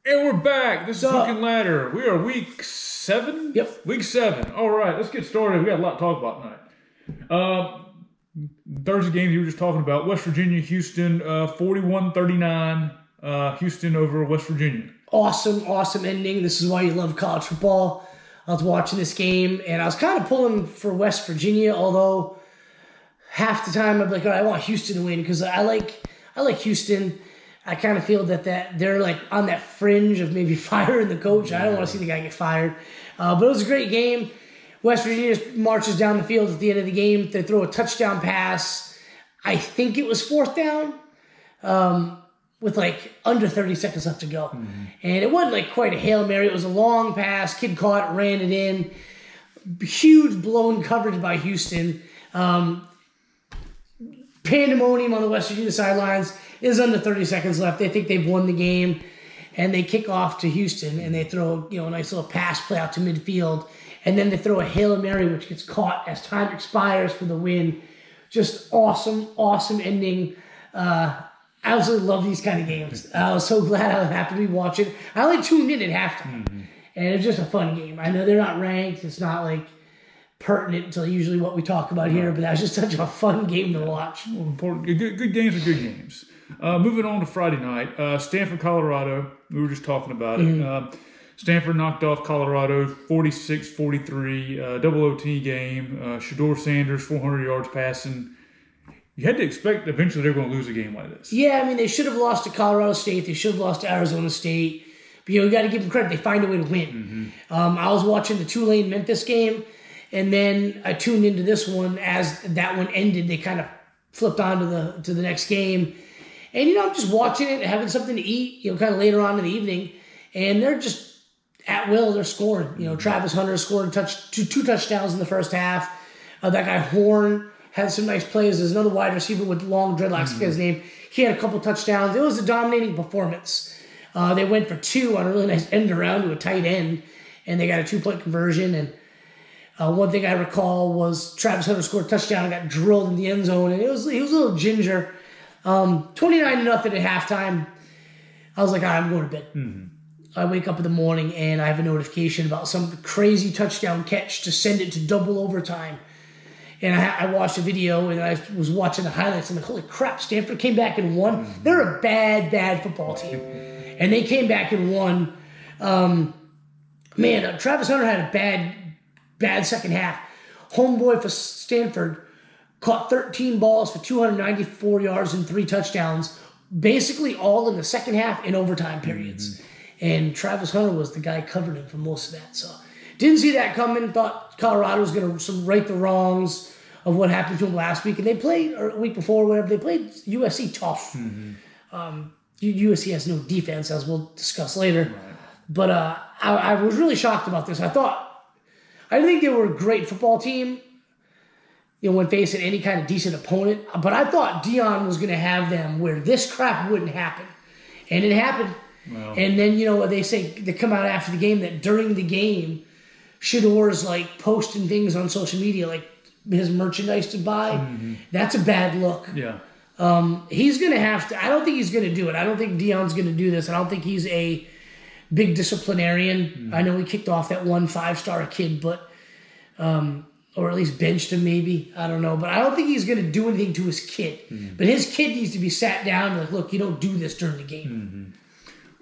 And we're back. This is So, Hook and Ladder. We are week 7? yep. Week 7. All right, let's get started. We got a lot to talk about tonight. Thursday game you were just talking about. West Virginia, Houston, 41-39. Houston over West Virginia. Awesome ending. This is why you love college football. I was watching this game, and I was kind of pulling for West Virginia, although half the time I'm like, all right, I want Houston to win because I like Houston. I kind of feel that they're like on that fringe of maybe firing the coach. I don't want to see the guy get fired. But it was a great game. West Virginia marches down the field at the end of the game. They throw a touchdown pass. I think it was fourth down with like under 30 seconds left to go. Mm-hmm. And it wasn't like quite a Hail Mary. It was a long pass. Kid caught it, ran it in. Huge blown coverage by Houston. Pandemonium on the West Virginia sidelines. Is under 30 seconds left. They think they've won the game, and they kick off to Houston, and they throw a nice little pass play out to midfield, and then they throw a Hail Mary, which gets caught as time expires for the win. Just awesome ending. I absolutely love these kind of games. I was so glad I happened to be watching. I only tuned in at halftime, and it was just a fun game. I know they're not ranked. It's not like pertinent to usually what we talk about here, but that was just such a fun game to watch. Well, important. Good games are good games. Moving on to Friday night, Stanford, Colorado. We were just talking about it. Stanford knocked off Colorado 46-43, double OT game. Shedeur Sanders, 400 yards passing. You had to expect eventually they're going to lose a game like this. Yeah, I mean, they should have lost to Colorado State. They should have lost to Arizona State. But, you got to give them credit. They find a way to win. I was watching the Tulane-Memphis game, and then I tuned into this one. As that one ended, they kind of flipped on to the next game. And, I'm just watching it, having something to eat, kind of later on in the evening. And they're just at will. They're scoring. Travis Hunter scored two touchdowns in the first half. That guy Horn had some nice plays. There's another wide receiver with long dreadlocks. I forget his name. He had a couple touchdowns. It was a dominating performance. They went for 2 on a really nice end around to a tight end. And they got a 2-point conversion. And one thing I recall was Travis Hunter scored a touchdown and got drilled in the end zone. And he was a little ginger. 29-0 at halftime. I was like, all right, I'm going to bed. I wake up in the morning and I have a notification about some crazy touchdown catch to send it to double overtime. And I watched a video and I was watching the highlights. I'm like, holy crap, Stanford came back and won. They're a bad football team. And they came back and won. Travis Hunter had a bad second half. Homeboy for Stanford caught 13 balls for 294 yards and 3 touchdowns, basically all in the second half in overtime periods. And Travis Hunter was the guy covering him for most of that. So didn't see that coming. Thought Colorado was going to right the wrongs of what happened to him last week. And they played, or a week before, whatever, they played USC tough. USC has no defense, as we'll discuss later. Right. But I was really shocked about this. I didn't think they were a great football team, when facing any kind of decent opponent. But I thought Dion was going to have them where this crap wouldn't happen. And it happened. Well. And then, they say, they come out after the game that during the game, Shedeur's like posting things on social media, like his merchandise to buy. That's a bad look. Yeah. He's going to have to, I don't think he's going to do it. I don't think Dion's going to do this. I don't think he's a big disciplinarian. I know he kicked off that one 5-star kid, but, or at least benched him maybe. I don't know. But I don't think he's going to do anything to his kid. But his kid needs to be sat down and like, look, you don't do this during the game.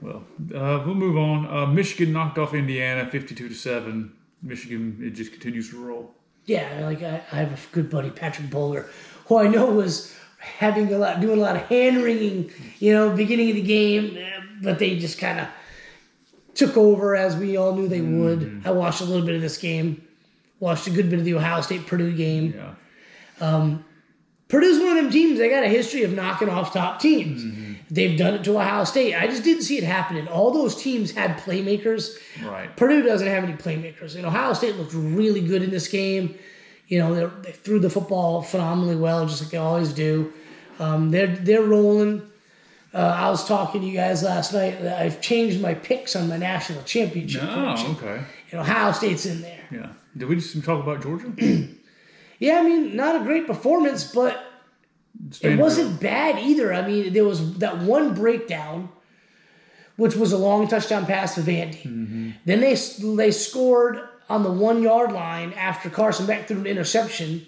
Well, we'll move on. Michigan knocked off Indiana 52-7. Michigan, it just continues to roll. Yeah, I have a good buddy, Patrick Bowler, who I know was doing a lot of hand-wringing, beginning of the game. But they just kind of took over as we all knew they would. I watched a little bit of this game. Watched a good bit of the Ohio State-Purdue game. Yeah. Purdue's one of them teams, they got a history of knocking off top teams. They've done it to Ohio State. I just didn't see it happening. All those teams had playmakers. Right. Purdue doesn't have any playmakers. And Ohio State looked really good in this game. They threw the football phenomenally well, just like they always do. They're rolling. I was talking to you guys last night. I've changed my picks on my national championship prediction. Okay. Ohio State's in there. Yeah. Did we just talk about Georgia? Yeah, not a great performance, but it wasn't bad either. There was that one breakdown which was a long touchdown pass to Vandy. Then they scored on the 1 yard line after Carson Beck threw an interception.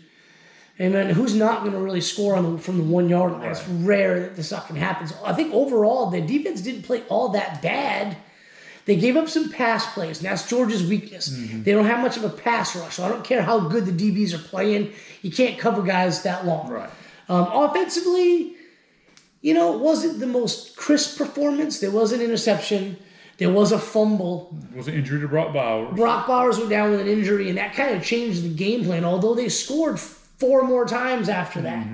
And then who's not going to really score from the 1 yard line? Right. It's rare that this stuff can happen. So I think overall, the defense didn't play all that bad. They gave up some pass plays, and that's Georgia's weakness. They don't have much of a pass rush, so I don't care how good the DBs are playing. You can't cover guys that long. Right. Offensively, it wasn't the most crisp performance. There was an interception. There was a fumble. Was an injury to Brock Bowers. Brock Bowers went down with an injury, and that kind of changed the game plan, although they scored 4 more times after that.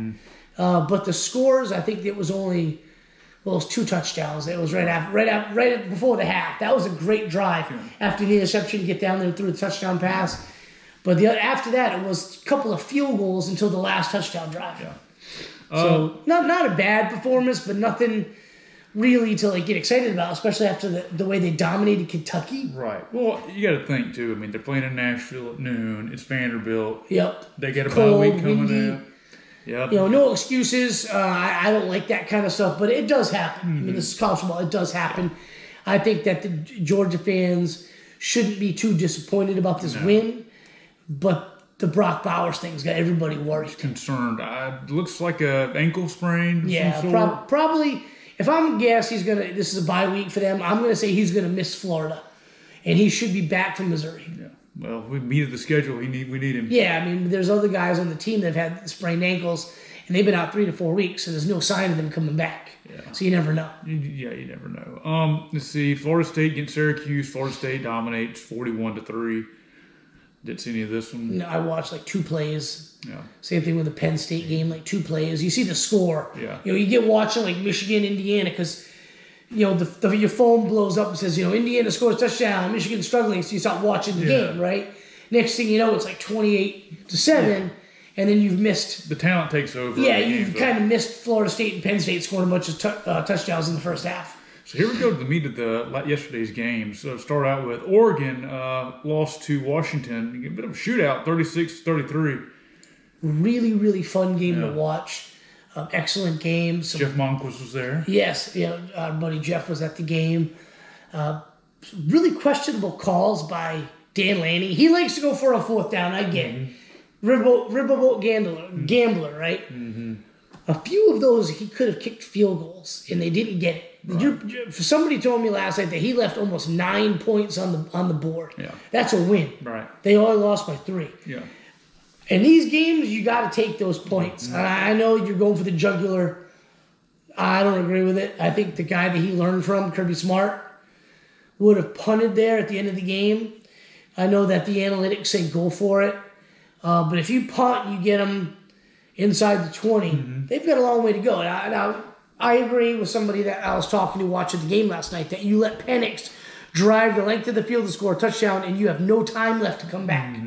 But the scores, I think it was only, it was 2 touchdowns. It was right before the half. That was a great drive. After the interception, get down there and threw the touchdown pass. But after that, it was a couple of field goals until the last touchdown drive. Yeah. So not a bad performance, but nothing really to get excited about, especially after the way they dominated Kentucky. Right. Well, you got to think too. I mean, they're playing in Nashville at noon. It's Vanderbilt. Yep. They get a bye week coming up. Yep. No excuses. I don't like that kind of stuff, but it does happen. I mean, this is college football. It does happen. I think that the Georgia fans shouldn't be too disappointed about this win, but the Brock Bowers thing's got everybody worried. Concerned. Looks like a ankle sprain. Yeah, probably. If I'm gonna guess, this is a bye week for them. I'm gonna say he's gonna miss Florida, and he should be back from Missouri. Yeah. Well, we meet the schedule. We need him. Yeah, I mean, there's other guys on the team that have had sprained ankles, and they've been out 3 to 4 weeks, so there's no sign of them coming back. Yeah. So you never know. You never know. Let's see. Florida State against Syracuse. Florida State dominates 41-3. Didn't see any of this one. No, I watched 2 plays. Yeah. Same thing with the Penn State game, 2 plays. You see the score. Yeah. You get watching Michigan, Indiana, because your phone blows up and says, Indiana scores touchdown, Michigan's struggling, so you start watching the game, right? Next thing you know, it's 28-7, and then you've missed. The talent takes over. Yeah, you've kind of missed Florida State and Penn State scoring a bunch of touchdowns in the first half. So here we go to the meat of yesterday's game. So start out with Oregon lost to Washington. A bit of a shootout, 36-33. Really, really fun game to watch. Excellent game. Jeff Monquist was there. Yes, our buddy Jeff was at the game. Really questionable calls by Dan Lanning. He likes to go for a 4th down, I get it. Riverboat gambler, right? A few of those, he could have kicked field goals, and they didn't get it. Right. Somebody told me last night that he left almost 9 points on the board. Yeah. That's a win. Right. They only lost by 3. Yeah. In these games, you got to take those points. I know you're going for the jugular. I don't agree with it. I think the guy that he learned from, Kirby Smart, would have punted there at the end of the game. I know that the analytics say go for it. But if you punt, you get them inside the 20. They've got a long way to go. Now, I agree with somebody that I was talking to watching the game last night that you let Penix drive the length of the field to score a touchdown and you have no time left to come back.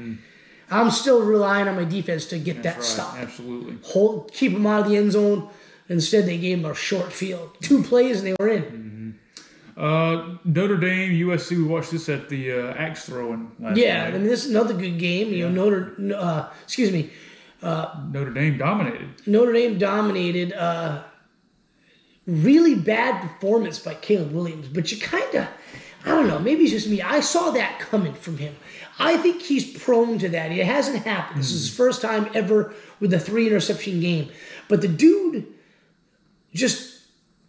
I'm still relying on my defense to get that stop. Absolutely. Keep them out of the end zone. Instead, they gave them a short field. 2 plays and they were in. Notre Dame, USC, we watched this at the axe throwing last night. I mean, this is another good game. Notre Dame dominated. Notre Dame dominated. Really bad performance by Caleb Williams, but you kind of, I don't know, maybe it's just me. I saw that coming from him. I think he's prone to that. It hasn't happened. This is his first time ever with a 3-interception game. But the dude just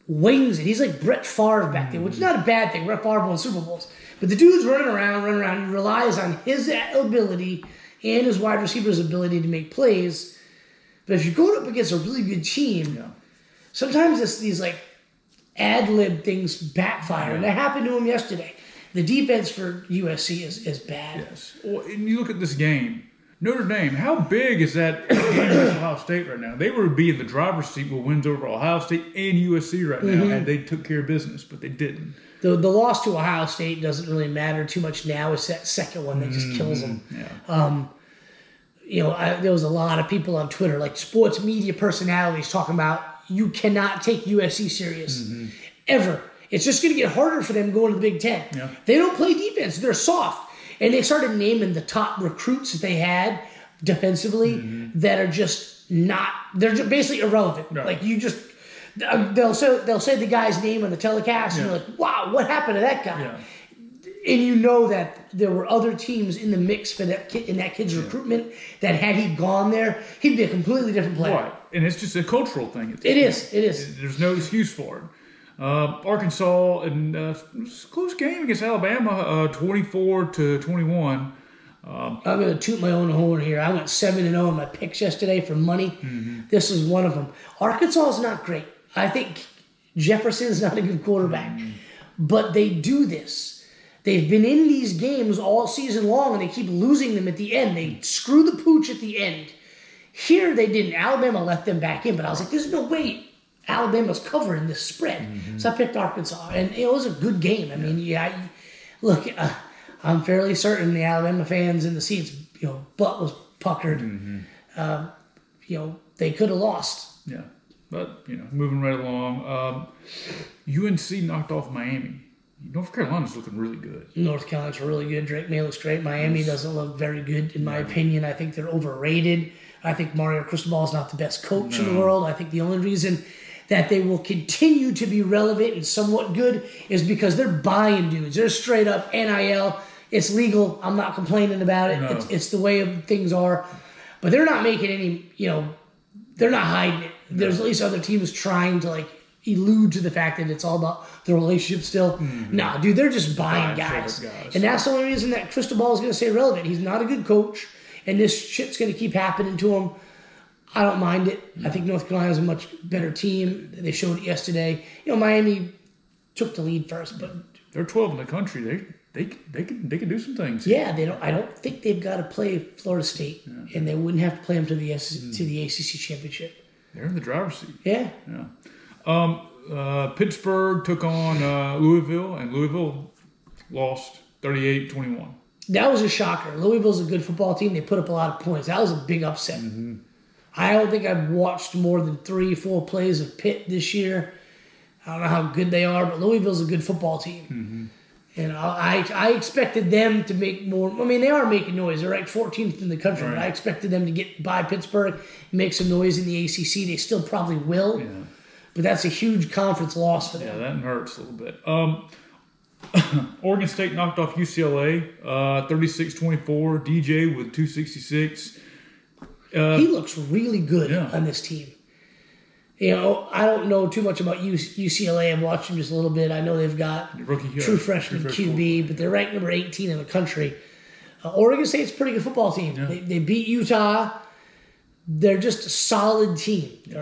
wings it. He's like Brett Favre back there, which is not a bad thing. Brett Favre won Super Bowls. But the dude's running around. He relies on his ability and his wide receiver's ability to make plays. But if you're going up against a really good team, sometimes these ad-lib things backfire. And that happened to him yesterday. The defense for USC is bad. Yes. Well, and you look at this game. Notre Dame, how big is that game against Ohio State right now? They would be in the driver's seat with wins over Ohio State and USC right now, and they took care of business, but they didn't. The loss to Ohio State doesn't really matter too much now. It's that second one that just kills them. Yeah. There was a lot of people on Twitter, sports media personalities, talking about you cannot take USC serious ever. It's just going to get harder for them going to the Big Ten. Yeah. They don't play defense. They're soft. And they started naming the top recruits that they had defensively that are just not – they're just basically irrelevant. Right. They'll say the guy's name on the telecast, and you're like, wow, what happened to that guy? Yeah. And you know that there were other teams in the mix for that kid, in that kid's recruitment, that had he gone there, he'd be a completely different player. Right, and it's just a cultural thing. It is. There's no excuse for it. Arkansas, and it was a close game against Alabama, 24-21. I'm going to toot my own horn here. I went 7-0 in my picks yesterday for money. Mm-hmm. This is one of them. Arkansas is not great. I think Jefferson's not a good quarterback. But they do this. They've been in these games all season long, and they keep losing them at the end. They screw the pooch at the end. Here they didn't. Alabama let them back in, but I was like, there's no way Alabama's covering this spread. Mm-hmm. So I picked Arkansas, and it was a good game. I mean, look, I'm fairly certain the Alabama fans in the seats, butt was puckered. Mm-hmm. They could have lost. Yeah, but moving right along, UNC knocked off Miami. North Carolina's looking really good. North Carolina's really good. Drake May looks great. Miami doesn't look very good, in my opinion. I think they're overrated. I think Mario Cristobal is not the best coach in the world. I think the only reason that they will continue to be relevant and somewhat good is because they're buying dudes. They're straight up NIL. It's legal. I'm not complaining about it. No. It's the way things are. But they're not making any, they're not hiding it. There's at least other teams trying to, elude to the fact that it's all about the relationship still. Mm-hmm. Nah, dude, they're just buying guys. And that's the only reason that Cristobal is going to stay relevant. He's not a good coach, and this shit's going to keep happening to him. I don't mind it. I think North Carolina's a much better team. They showed it yesterday. Miami took the lead first, but they're 12 in the country. They can do some things. Yeah, they don't. I don't think they've got to play Florida State, and they wouldn't have to play them to the ACC championship. They're in the driver's seat. Yeah. Pittsburgh took on Louisville, and Louisville lost 38-21. That was a shocker. Louisville's a good football team. They put up a lot of points. That was a big upset. Mm-hmm. I don't think I've watched more than 3-4 plays of Pitt this year. I don't know how good they are, but Louisville's a good football team. Mm-hmm. And I expected them to make more. I mean, they are making noise. They're ranked 14th in the country, right. But I expected them to get by Pittsburgh, make some noise in the ACC. They still probably will. Yeah. But that's a huge conference loss for them. Yeah, that hurts a little bit. Oregon State knocked off UCLA, 36-24. DJ with 266. He looks really good on this team. I don't know too much about UCLA. I've watched them just a little bit. I know they've got true freshman QB, but they're ranked number 18 in the country. Oregon State's a pretty good football team. Yeah. They beat Utah. They're just a solid team. They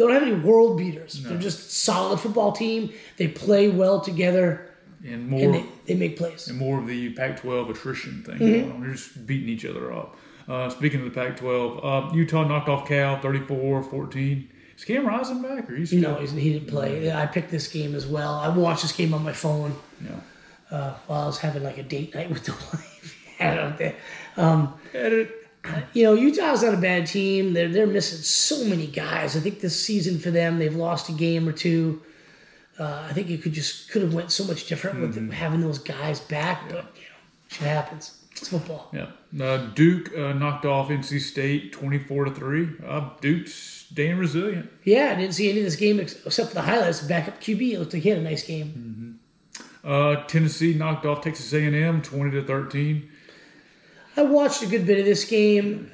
don't have any world beaters. No. They're just a solid football team. They play well together, and they make plays. And more of the Pac-12 attrition thing going on. They're just beating each other up. Speaking of the Pac-12, Utah knocked off Cal 34-14. Is Cam Rising back? Or No, he didn't play. I picked this game as well. I watched this game on my phone while I was having a date night with the wife. Out there. Utah's not a bad team. They're missing so many guys. I think this season for them, they've lost a game or two. I think it could have went so much different with them having those guys back, but shit happens. It's football. Yeah. Duke knocked off NC State 24-3. Duke's staying resilient. Yeah, I didn't see any of this game except for the highlights. Backup QB, it looked like he had a nice game. Mm-hmm. Tennessee knocked off Texas A&M 20-13. I watched a good bit of this game.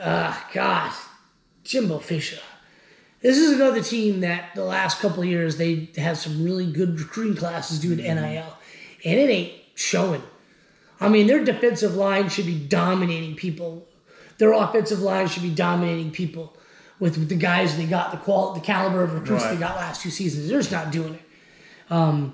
Jimbo Fisher. This is another team that the last couple of years they had some really good recruiting classes due to NIL, and it ain't showing. I mean, their defensive line should be dominating people. Their offensive line should be dominating people with the guys they got, the caliber of recruits they got last 2 seasons. They're just not doing it.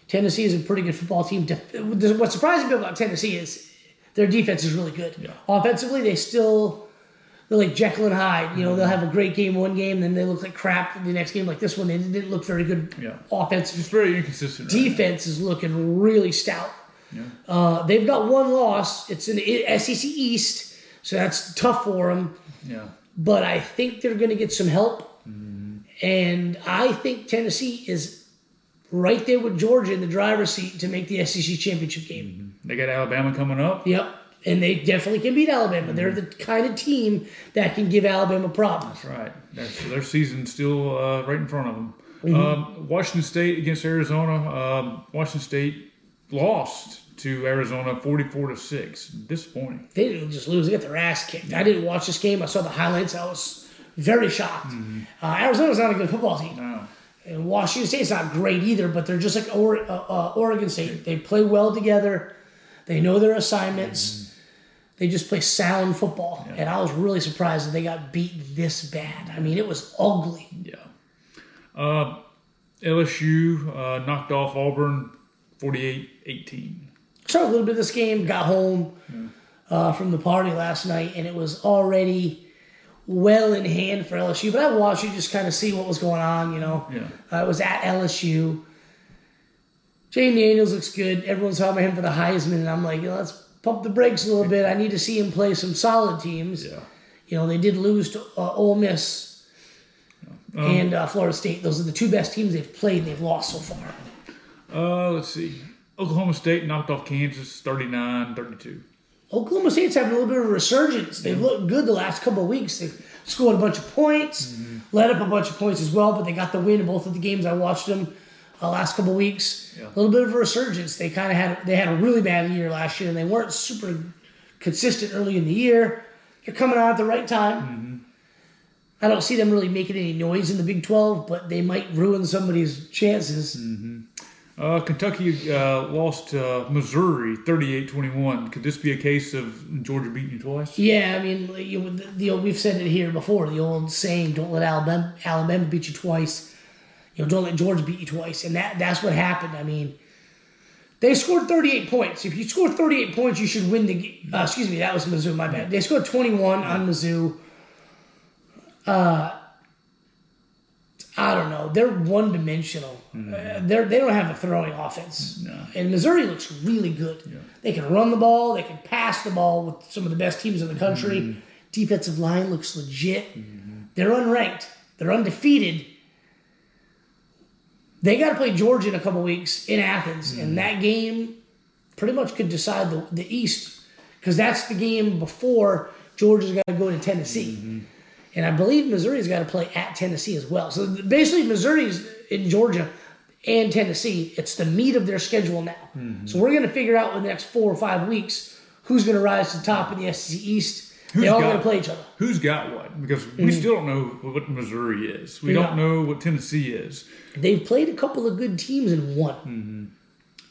Tennessee is a pretty good football team. What's surprising about Tennessee is their defense is really good. Yeah. Offensively, they're like Jekyll and Hyde. They'll have a great game one game, then they look like crap the next game. Like this one, they didn't look very good offense. It's very inconsistent. Defense is looking really stout. Yeah. They've got one loss. It's in the SEC East, so that's tough for them. Yeah. But I think they're going to get some help. Mm-hmm. And I think Tennessee is right there with Georgia in the driver's seat to make the SEC championship game. Mm-hmm. They got Alabama coming up. Yep. And they definitely can beat Alabama. They're the kind of team that can give Alabama problems. That's right. So their season's still right in front of them. Washington State against Arizona. Washington State lost to Arizona 44-6. Disappointing. They didn't just lose. They got their ass kicked. I didn't watch this game. I saw the highlights. I was very shocked. Arizona's not a good football team. No. And Washington State's not great either, but they're just like Oregon State. They play well together. They know their assignments. They just play sound football. Yeah. And I was really surprised that they got beat this bad. I mean, it was ugly. Yeah. LSU knocked off Auburn 48-18. Saw a little bit of this game, got home from the party last night, and it was already well in hand for LSU. But I watched it just kind of see what was going on, you know. Yeah. It was at LSU. Jay Daniels looks good. Everyone's talking about him for the Heisman, and I'm like, let's pump the brakes a little bit. I need to see him play some solid teams. Yeah. You know, they did lose to Ole Miss and Florida State. Those are the two best teams they've played, and they've lost so far. Let's see. Oklahoma State knocked off Kansas 39-32. Oklahoma State's having a little bit of a resurgence. They've looked good the last couple of weeks. They've scored a bunch of points, led up a bunch of points as well, but they got the win in both of the games. I watched them last couple of weeks. Yeah. A little bit of a resurgence. They kind of had a really bad year last year, and they weren't super consistent early in the year. They're coming out at the right time. I don't see them really making any noise in the Big 12, but they might ruin somebody's chances. Kentucky lost to Missouri 38-21. Could this be a case of Georgia beating you twice? Yeah, I mean, we've said it here before. The old saying, "Don't let Alabama beat you twice." You know, don't let Georgia beat you twice, and that's what happened. I mean, they scored 38 points. If you score 38 points, you should win the game. Excuse me, that was Mizzou. My bad. They scored 21 on Mizzou. I don't know. They're one-dimensional. They don't have a throwing offense. No. And Missouri looks really good. Yeah. They can run the ball. They can pass the ball with some of the best teams in the country. Defensive line looks legit. They're unranked. They're undefeated. They got to play Georgia in a couple weeks in Athens. And that game pretty much could decide the East, because that's the game before Georgia's got to go to Tennessee. And I believe Missouri's got to play at Tennessee as well. So basically, Missouri's in Georgia and Tennessee. It's the meat of their schedule now. So we're going to figure out in the next 4 or 5 weeks who's going to rise to the top in the SEC East. They're all going to play each other. Who's got what? Because we still don't know what Missouri is. We don't know what Tennessee is. They've played a couple of good teams and won.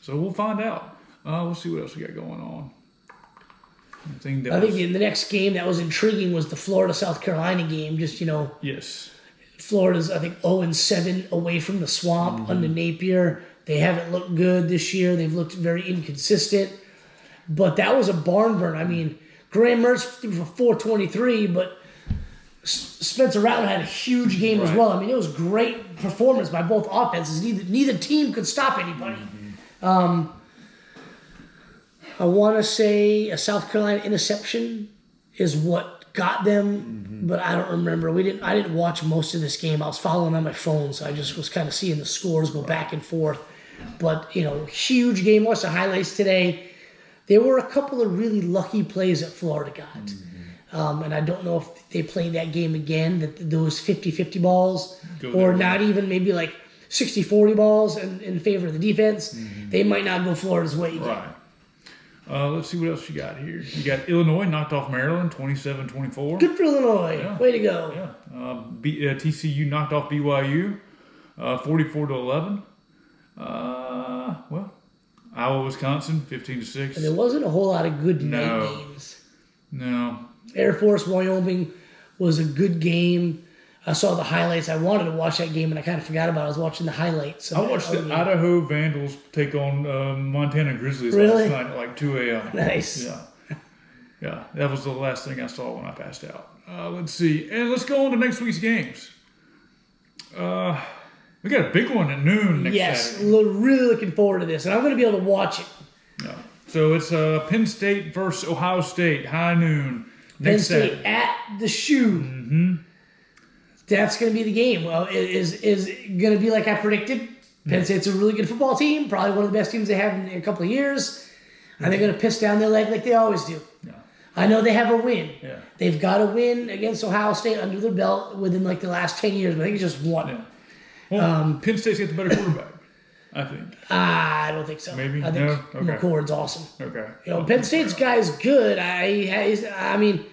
So we'll find out. We'll see what else we got going on. I think in the next game that was intriguing was the Florida-South Carolina game. Just, Yes. Florida's, I think, 0-7 away from the swamp under Napier. They haven't looked good this year. They've looked very inconsistent. But that was a barn burn. I mean, Graham Mertz threw for 423, but Spencer Rattler had a huge game as well. I mean, it was great performance by both offenses. Neither team could stop anybody. I want to say a South Carolina interception is what got them, but I don't remember. I didn't watch most of this game. I was following on my phone, so I just was kind of seeing the scores go back and forth. But, huge game. Watched the highlights today. There were a couple of really lucky plays that Florida got. And I don't know if they play that game again, that those 50-50 balls, or not even maybe like 60-40 balls in favor of the defense. They might not go Florida's way again. Right. Let's see what else you got here. You got Illinois knocked off Maryland 27-24. Good for Illinois. Yeah. Way to go. Yeah. TCU knocked off BYU 44-11. Iowa, Wisconsin 15-6. And there wasn't a whole lot of good night games. No. Air Force, Wyoming was a good game. I saw the highlights. I wanted to watch that game, and I kind of forgot about it. I was watching the highlights. I watched the Idaho Vandals take on Montana Grizzlies last night at like 2 a.m. Nice. Yeah, that was the last thing I saw when I passed out. Let's see. And let's go on to next week's games. We got a big one at noon next Saturday. Yes, really looking forward to this, and I'm going to be able to watch it. Yeah. So it's Penn State versus Ohio State, high noon. Penn State at the Shoe. That's going to be the game. Well, is going to be like I predicted. Penn State's a really good football team, probably one of the best teams they have in a couple of years. And they're going to piss down their leg like they always do. I know they have a win. Yeah. They've got a win against Ohio State under their belt within like the last 10 years, but I think it's just one. Yeah. Well, Penn State's got the better quarterback, I think. I don't think so. Maybe? I think No? Okay. McCord's awesome. Okay. Penn State's guy is good. I mean,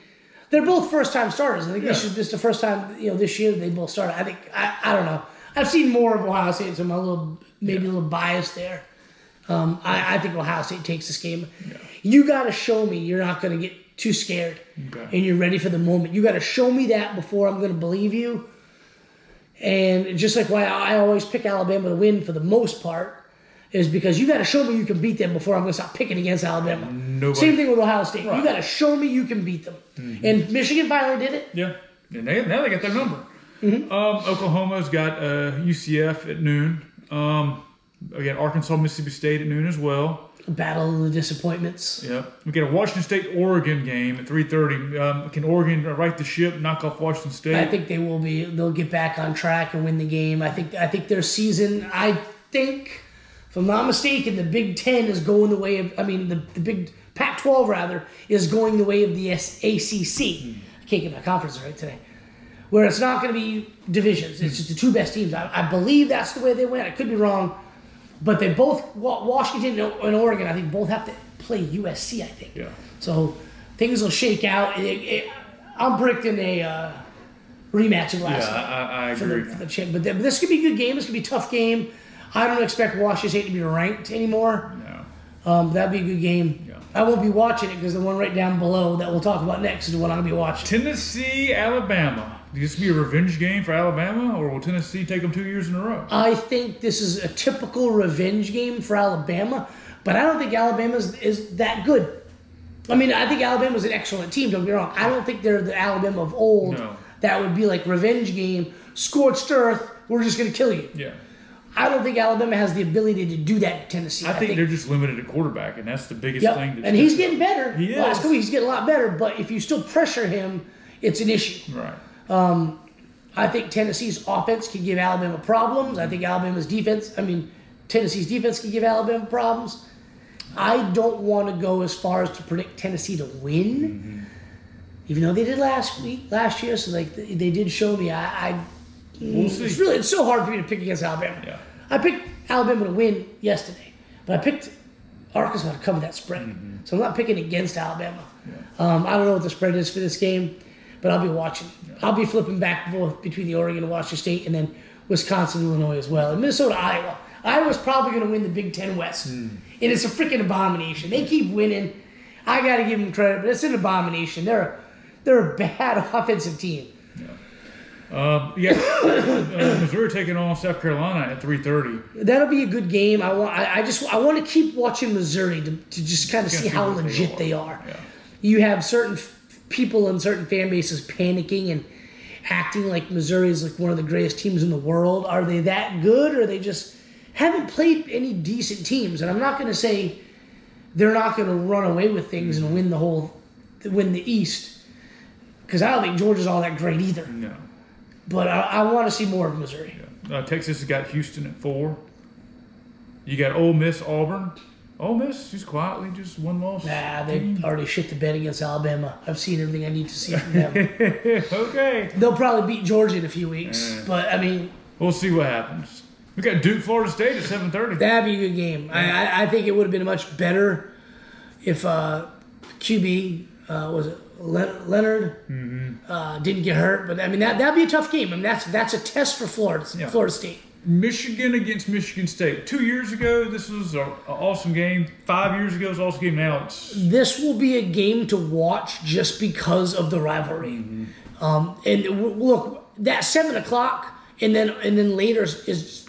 they're both first-time starters. I think this is the first time this year they both started. I think I don't know. I've seen more of Ohio State, so I'm a little biased there. I think Ohio State takes this game. Yeah. You got to show me you're not going to get too scared and you're ready for the moment. You got to show me that before I'm going to believe you. And just like why I always pick Alabama to win for the most part is because you got to show me you can beat them before I'm going to stop picking against Alabama. Same thing with Ohio State. Right. You got to show me you can beat them. Mm-hmm. And Michigan finally did it. Yeah. And now they got their number. Mm-hmm. Oklahoma's got UCF at noon. Again, Arkansas, Mississippi State at noon as well. Battle of the disappointments. Yeah. We get a Washington State-Oregon game at 3:30. Can Oregon right the ship, knock off Washington State? I think they will be. They'll get back on track and win the game. I think their season, if I'm not mistaken, the Big Ten is going the way of, the Big Pac-12 rather, is going the way of the ACC. I can't get my conference right today. Where it's not going to be divisions. It's just the two best teams. I believe that's the way they went. I could be wrong. But they both, Washington and Oregon, I think both have to play USC, I think. Yeah. So things will shake out. I'm predicting a rematch of last night. I agree. For the champ. But this could be a good game. This could be a tough game. I don't expect Washington State to be ranked anymore. No. That'd be a good game. Yeah. I won't be watching it because the one right down below that we'll talk about next is the one I'm going to be watching. Tennessee, Alabama. Will this be a revenge game for Alabama, or will Tennessee take them 2 years in a row? I think this is a typical revenge game for Alabama, but I don't think Alabama is that good. I think Alabama's an excellent team, don't get me wrong. I don't think they're the Alabama of old that would be like revenge game, scorched earth, we're just going to kill you. Yeah. I don't think Alabama has the ability to do that to Tennessee. I think they're just limited at quarterback, and that's the biggest thing. And he's getting better. He is. Last week he's getting a lot better, but if you still pressure him, it's an issue. Right. I think Tennessee's offense can give Alabama problems. I think Tennessee's defense can give Alabama problems. I don't want to go as far as to predict Tennessee to win, even though they did last year. So they did show me. We'll see. It's so hard for me to pick against Alabama. Yeah. I picked Alabama to win yesterday, but I picked Arkansas to cover that spread. Mm-hmm. So I'm not picking against Alabama. Yeah. I don't know what the spread is for this game, but I'll be watching. Yeah. I'll be flipping back and forth between the Oregon and Washington State, and then Wisconsin, Illinois as well, and Minnesota, Iowa. Iowa's probably going to win the Big Ten West, and it's a freaking abomination. They keep winning. I got to give them credit, but it's an abomination. They're a bad offensive team. Missouri taking on South Carolina at 3:30. That'll be a good game. I want to keep watching Missouri to just kind of see how legit they are. Yeah. You have certain people in certain fan bases panicking and acting like Missouri is like one of the greatest teams in the world. Are they that good, or they just haven't played any decent teams? And I'm not going to say they're not going to run away with things and win the East, because I don't think Georgia's all that great either. No. But I want to see more of Missouri. Yeah. Texas has got Houston at 4. You got Ole Miss, Auburn. Ole Miss just quietly just one loss. Nah, they already shit the bed against Alabama. I've seen everything I need to see from them. Okay. They'll probably beat Georgia in a few weeks. But, we'll see what happens. We got Duke, Florida State at 7:30. That'd be a good game. Yeah. I think it would have been much better if QB, was it Leonard, didn't get hurt. But, that'd be a tough game. That's a test for Florida State. Michigan against Michigan State. 2 years ago, this was an awesome game. 5 years ago, it was an awesome game. Now this will be a game to watch just because of the rivalry. And look, that 7 o'clock and then later is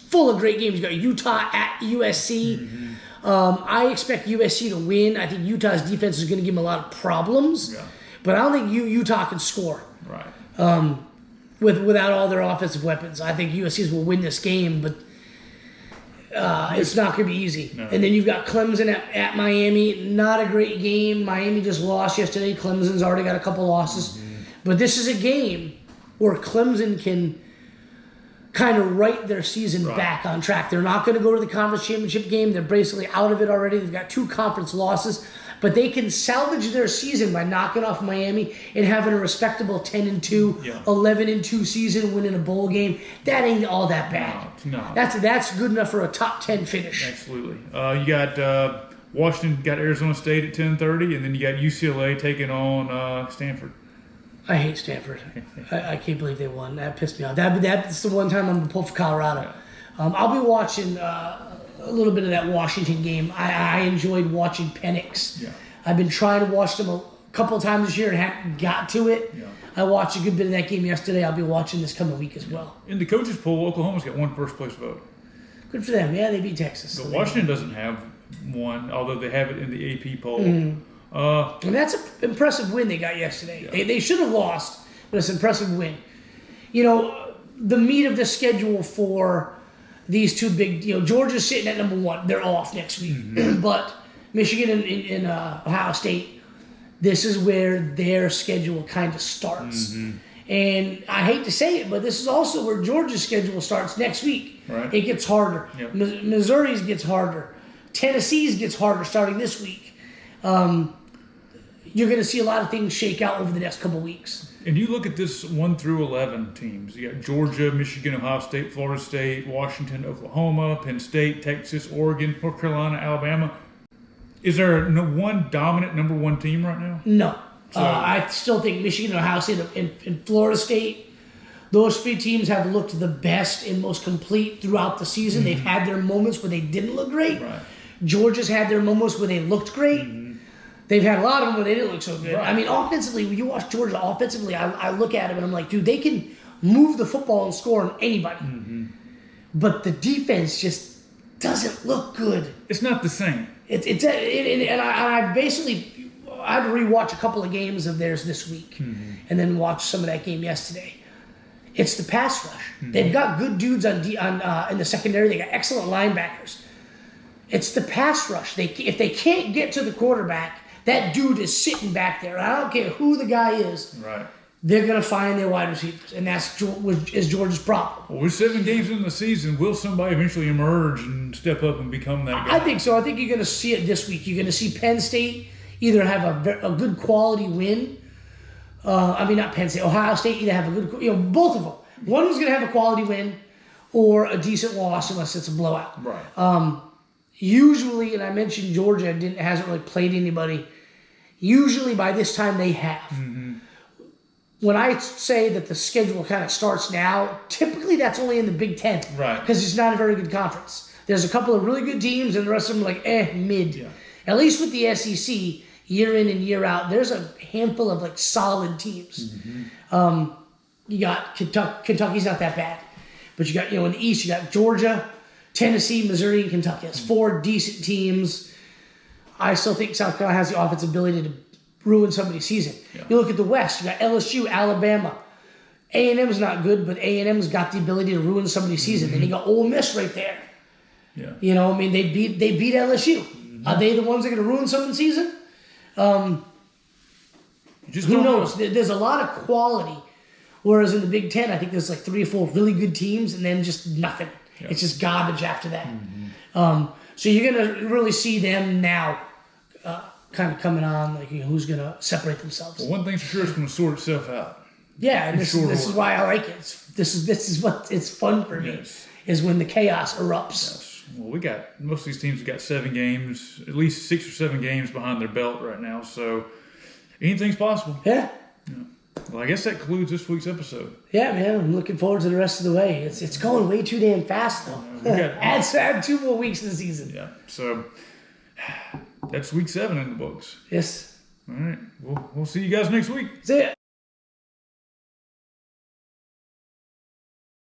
full of great games. You got Utah at USC. I expect USC to win. I think Utah's defense is going to give them a lot of problems. Yeah. But I don't think Utah can score. Right. Without all their offensive weapons. I think USC will win this game, but it's not going to be easy. No. And then you've got Clemson at Miami. Not a great game. Miami just lost yesterday. Clemson's already got a couple losses. But this is a game where Clemson can kind of right their season back on track. They're not going to go to the conference championship game. They're basically out of it already. They've got 2 conference losses. but they can salvage their season by knocking off Miami and having a respectable 10-2, 11-2 season, winning a bowl game. That ain't all that bad. No. That's good enough for a top 10 finish. Absolutely. You got Washington got Arizona State at 10:30, and then you got UCLA taking on Stanford. I hate Stanford. I can't believe they won. That pissed me off. That's the one time I'm going to pull for Colorado. Yeah. I'll be watching a little bit of that Washington game. I enjoyed watching Penix. Yeah. I've been trying to watch them a couple of times this year and haven't got to it. Yeah. I watched a good bit of that game yesterday. I'll be watching this coming week as well. In the coaches poll, Oklahoma's got one first-place vote. Good for them. Yeah, they beat Texas. But Washington doesn't have one, although they have it in the AP poll. And that's an impressive win they got yesterday. Yeah. They should have lost, but it's an impressive win. You know, the meat of the schedule for these two big, Georgia's sitting at number 1. They're off next week. But Michigan and Ohio State, this is where their schedule kind of starts. And I hate to say it, but this is also where Georgia's schedule starts next week. Right. It gets harder. Yep. Missouri's gets harder. Tennessee's gets harder starting this week. You're going to see a lot of things shake out over the next couple weeks. And you look at this 1 through 11 teams. You got Georgia, Michigan, Ohio State, Florida State, Washington, Oklahoma, Penn State, Texas, Oregon, North Carolina, Alabama. Is there one dominant number 1 team right now? No. So, I still think Michigan, Ohio State, and Florida State, those 3 teams have looked the best and most complete throughout the season. They've had their moments where they didn't look great. Right. Georgia's had their moments where they looked great. They've had a lot of them where they didn't look so good. Right. I mean, offensively, when you watch Georgia offensively, I look at them and I'm like, dude, they can move the football and score on anybody. But the defense just doesn't look good. It's not the same. And I basically, I had to rewatch a couple of games of theirs this week and then watch some of that game yesterday. It's the pass rush. They've got good dudes in the secondary. They got excellent linebackers. It's the pass rush. If they can't get to the quarterback, that dude is sitting back there. I don't care who the guy is. Right. They're going to find their wide receivers, and that's is Georgia's problem. Well, we're 7 games in the season. Will somebody eventually emerge and step up and become that guy? I think so. I think you're going to see it this week. You're going to see Penn State either have a good quality win. Not Penn State. Ohio State either have a good, both of them. One is going to have a quality win or a decent loss unless it's a blowout. Right. Usually, and I mentioned Georgia hasn't really played anybody. Usually by this time they have. When I say that the schedule kind of starts now, typically that's only in the Big Ten. Right. Because it's not a very good conference. There's a couple of really good teams and the rest of them are mid. Yeah. At least with the SEC, year in and year out, there's a handful of solid teams. You got Kentucky's not that bad. But you got, in the East, you got Georgia, Tennessee, Missouri, and Kentucky. That's 4 decent teams. I still think South Carolina has the offensive ability to ruin somebody's season. Yeah. You look at the West, you got LSU, Alabama. A&M's not good, but A&M's got the ability to ruin somebody's season. Then you got Ole Miss right there. Yeah. They beat LSU. Are they the ones that are going to ruin someone's season? Who knows? There's a lot of quality. Whereas in the Big Ten, I think there's 3 or 4 really good teams and then just nothing. Yeah. It's just garbage after that. So you're going to really see them now kind of coming on, who's going to separate themselves. Well, one thing's for sure, it's going to sort itself out. Yeah, and this is why I like it. This is what it's fun for me, is when the chaos erupts. Yes. Well, most of these teams have got 7 games, at least 6 or 7 games behind their belt right now, so anything's possible. Yeah. Well, I guess that concludes this week's episode. Yeah, man, I'm looking forward to the rest of the way. It's going way too damn fast, though. Add 2 more weeks to the season. Yeah, so that's week 7 in the books. Yes. All right, we'll see you guys next week. See ya.